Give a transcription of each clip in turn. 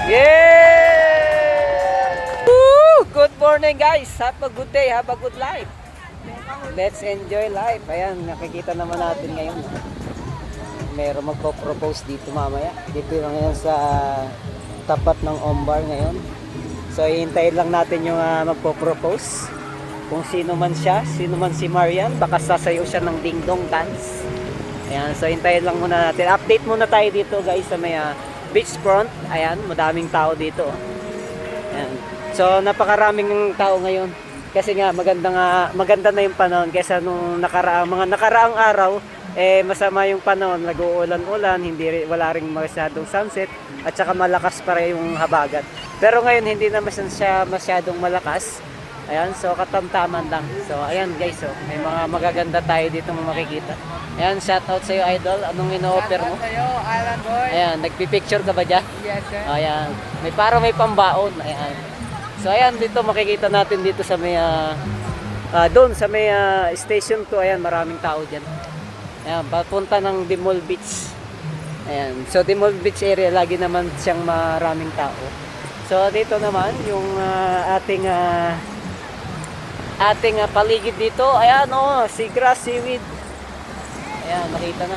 Yeah! Woo! Good morning guys. Have a good day. Have a good life. Let's enjoy life. Ayan, nakikita naman natin ngayon. Meron magpo-propose dito mamaya. Dito lang yan sa tapat ng Ombar ngayon. So, hihintayin lang natin yung magpo-propose. Kung sino man siya, sino man si Marian, baka sasayaw siya ng ding-dong dance. Ayan, so hintayin lang muna natin. Update muna tayo dito guys sa may beachfront. Ayan, madaming tao dito. Ayan. So napakaraming tao ngayon. Kasi nga maganda na yung panahon kaysa nung mga nakaraang araw masama yung panahon, nag-uulan-ulan, wala ring masyadong sunset at saka malakas pa rin yung habagat. Pero ngayon hindi naman siya masyadong malakas. Ayan, so katamtaman lang. So ayan guys, so may mga magaganda tayo dito makikita. Ayan, shout out sa iyo idol. Anong ino-offer mo? Shout out sa iyo, Alan Boy. Ayan, nagpi-picture ka ba diyan? Yes, sir. Ayan, may pambaon. Ayan. So ayan, dito makikita natin dito sa may doon sa may station 2. Ayan, maraming tao diyan. Ayan, papunta ng Dimol Beach. Ayan, so Dimol Beach area lagi naman siyang maraming tao. So dito naman yung ating paligid dito. Ayan seagrass, seaweed. Ayan, makita na.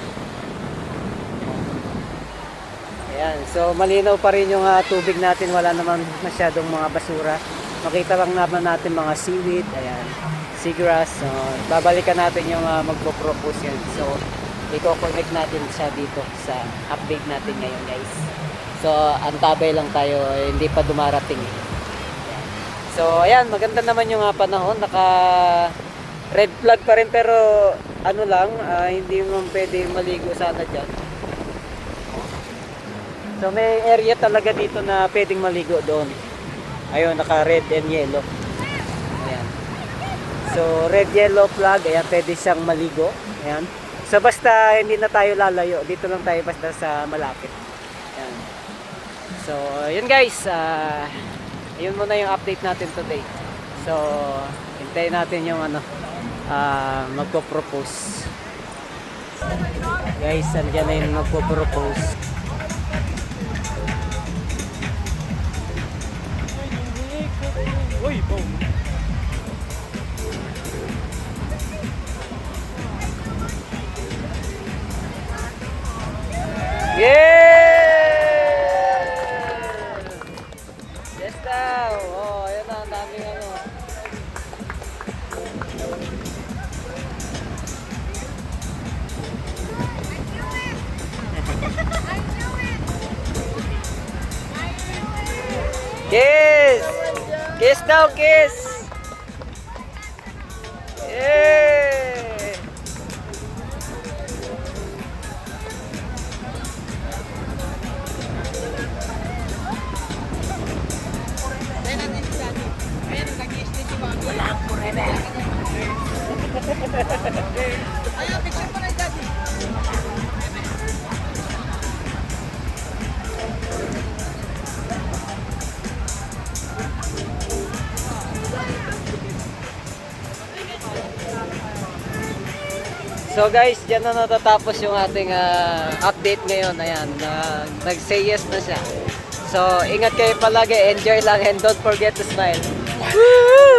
Ayan, so malinaw pa rin yung tubig natin. Wala naman masyadong mga basura. Makita lang naman natin mga seaweed. Ayan, seagrass. So, babalikan natin yung magpo-propose yan. So, i-connect natin siya dito sa update natin ngayon guys. So, antabay lang tayo. Hindi pa dumarating. So, ayan, maganda naman yung panahon. Naka red flag pa rin pero ano lang, hindi mo pwede maligo sana dyan. So, may area talaga dito na pwedeng maligo doon. Ayun, naka red and yellow. Ayan. So, red, yellow flag. Ayan, pwede siyang maligo. Ayan. So, basta hindi na tayo lalayo. Dito lang tayo basta sa malapit. Ayan. So, yun guys. Yun muna yung update natin today. So, hintayin natin yung magpo-propose. Guys, andyan na yung magpo-propose. Uy, boom! Yeah! Yes daw! Oh, ayun na, ang daming ano. Kiss! Kiss daw, kiss! Yeah! Walang forever! Ayaw, picture mo na yung daddy. So guys, dyan na natatapos yung ating update ngayon. Ayan, nag-say yes na siya. So, ingat kayo palagi, enjoy lang and don't forget to smile. Woo!